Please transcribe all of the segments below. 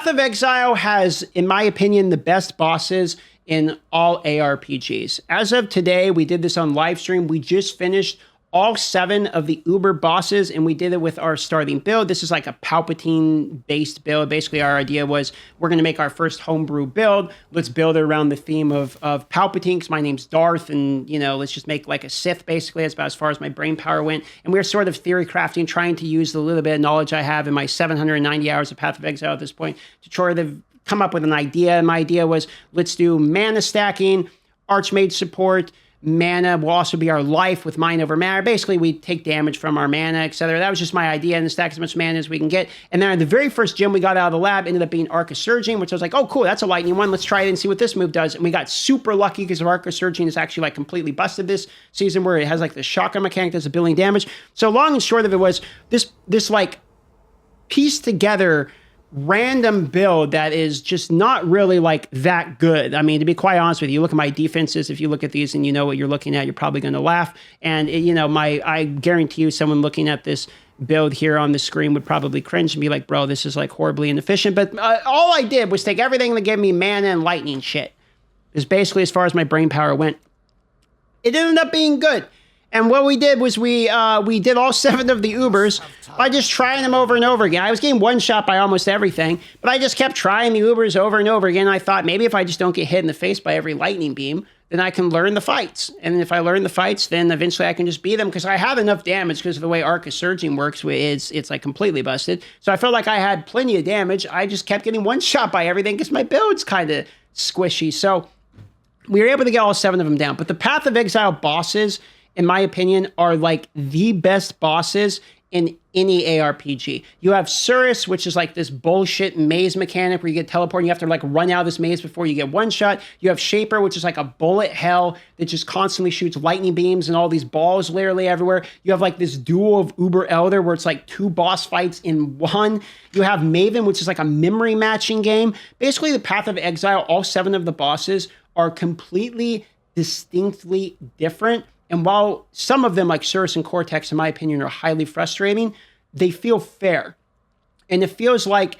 Path of Exile has, in my opinion, the best bosses in all ARPGs. As of today, we did this on live stream. We just finished all 7 of the Uber bosses, and we did it with our starting build. This is like a Palpatine-based build. Basically, our idea was we're going to make our first homebrew build. Let's build it around the theme of Palpatine, because my name's Darth, and, you know, let's just make like a Sith, basically. That's about as far as my brain power went. And we were sort of theory crafting, trying to use the little bit of knowledge I have in my 790 hours of Path of Exile at this point to try to come up with an idea. And my idea was, let's do mana stacking, Archmage support. Mana will also be our life with mind over matter. Basically, we take damage from our mana, etc. That was just my idea, and stack as much mana as we can get. And then the very first gym we got out of the lab ended up being Arc of Surging, which I was like, oh, cool, that's a lightning one. Let's try it and see what this move does. And we got super lucky because Arc of Surging is actually like completely busted this season, where it has like the shotgun mechanic that's a billion damage. So long and short of it was this like pieced together random build that is just not really like that good. I mean, to be quite honest with you, look at my defenses. If you look at these and you know what you're looking at, you're probably going to laugh. And you know, I guarantee you, someone looking at this build here on the screen would probably cringe and be like, bro, this is like horribly inefficient. But all I did was take everything that gave me mana and lightning shit. Is basically as far as my brain power went. It ended up being good. And what we did was we did all 7 of the Ubers by just trying them over and over again. I was getting one shot by almost everything, but I just kept trying the Ubers over and over again. I thought maybe if I just don't get hit in the face by every lightning beam, then I can learn the fights. And if I learn the fights, then eventually I can just beat them, because I have enough damage because of the way Arc of Surging works. It's like completely busted. So I felt like I had plenty of damage. I just kept getting one shot by everything because my build's kind of squishy. So we were able to get all 7 of them down. But the Path of Exile bosses, in my opinion, are like the best bosses in any ARPG. You have Surus, which is like this bullshit maze mechanic where you get teleported and you have to like run out of this maze before you get one shot. You have Shaper, which is like a bullet hell that just constantly shoots lightning beams and all these balls literally everywhere. You have like this duel of Uber Elder where it's like 2 boss fights in one. You have Maven, which is like a memory matching game. Basically, the Path of Exile, all 7 of the bosses are completely, distinctly different. And while some of them, like Surus and Cortex, in my opinion, are highly frustrating, they feel fair. And it feels like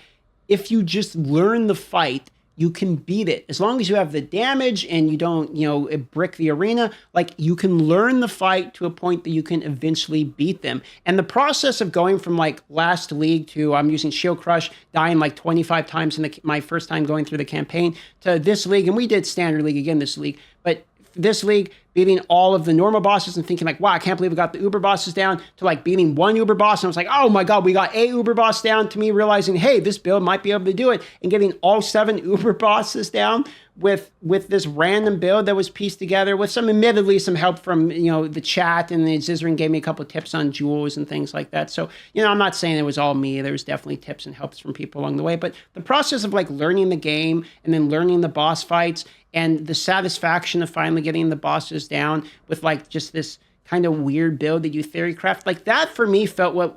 if you just learn the fight, you can beat it. As long as you have the damage and you don't, you know, brick the arena, like you can learn the fight to a point that you can eventually beat them. And the process of going from like last league to I'm using Shield Crush, dying like 25 times in my first time going through the campaign, to this league, and we did Standard League again this league, but this league, beating all of the normal bosses and thinking like, wow, I can't believe we got the Uber bosses down, to like beating one Uber boss. And I was like, oh my God, we got a Uber boss down, to me realizing, hey, this build might be able to do it, and getting all 7 Uber bosses down with this random build that was pieced together with admittedly some help from, you know, the chat, and then Zizrin gave me a couple of tips on jewels and things like that. So, you know, I'm not saying it was all me. There was definitely tips and helps from people along the way, but the process of like learning the game and then learning the boss fights and the satisfaction of finally getting the bosses down with like just this kind of weird build that you theory craft, like that for me felt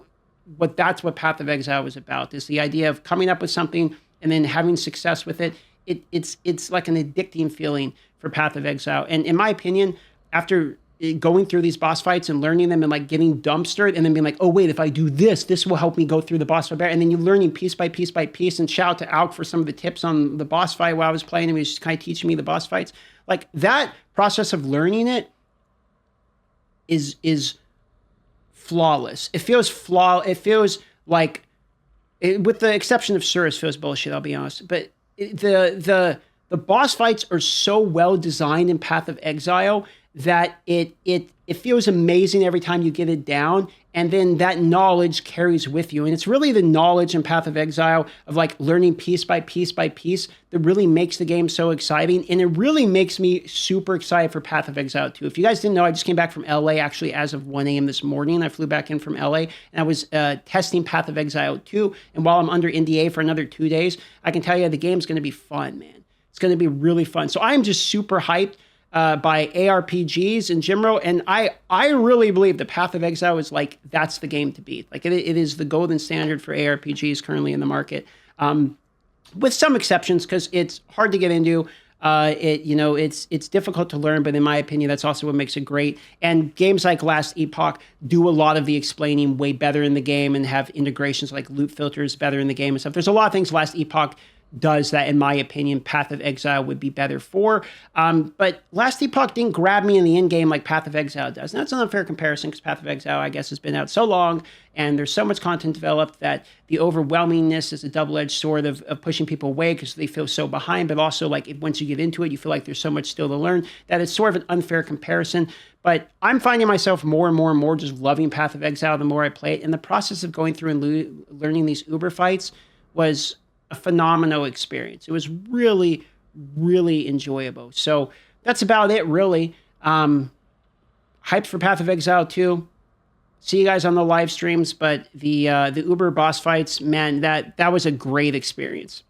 that's what Path of Exile was about, is the idea of coming up with something and then having success with it. It's like an addicting feeling for Path of Exile. And in my opinion, after going through these boss fights and learning them and like getting dumpstered and then being like, oh wait, if I do this will help me go through the boss fight better. And then you're learning piece by piece by piece, and shout out to Alk for some of the tips on the boss fight while I was playing, and he was just kind of teaching me the boss fights. Like that process of learning it is flawless. It feels like, with the exception of Surus, feels bullshit, I'll be honest. But the boss fights are so well designed in Path of Exile that it feels amazing every time you get it down, and then that knowledge carries with you. And it's really the knowledge in Path of Exile of like learning piece by piece by piece that really makes the game so exciting, and it really makes me super excited for Path of Exile 2. If you guys didn't know, I just came back from LA actually as of 1 a.m. this morning. I flew back in from LA, and I was testing Path of Exile 2, and while I'm under NDA for another 2 days, I can tell you the game's going to be fun, man. It's going to be really fun. So I'm just super hyped by ARPGs in general, and I really believe the Path of Exile is like, that's the game to beat. Like it is the golden standard for ARPGs currently in the market, with some exceptions because it's hard to get into. It's difficult to learn, but in my opinion, that's also what makes it great. And games like Last Epoch do a lot of the explaining way better in the game and have integrations like loot filters better in the game and stuff. There's a lot of things Last Epoch does that, in my opinion, Path of Exile would be better for. But Last Epoch didn't grab me in the end game like Path of Exile does. And that's an unfair comparison because Path of Exile, I guess, has been out so long and there's so much content developed that the overwhelmingness is a double-edged sword of pushing people away because they feel so behind. But also, like, once you get into it, you feel like there's so much still to learn that it's sort of an unfair comparison. But I'm finding myself more and more and more just loving Path of Exile the more I play it. And the process of going through and learning these Uber fights was a phenomenal experience. It was really, really enjoyable. So that's about it, really. Hyped for Path of Exile 2. See you guys on the live streams, but the Uber boss fights, man, that was a great experience.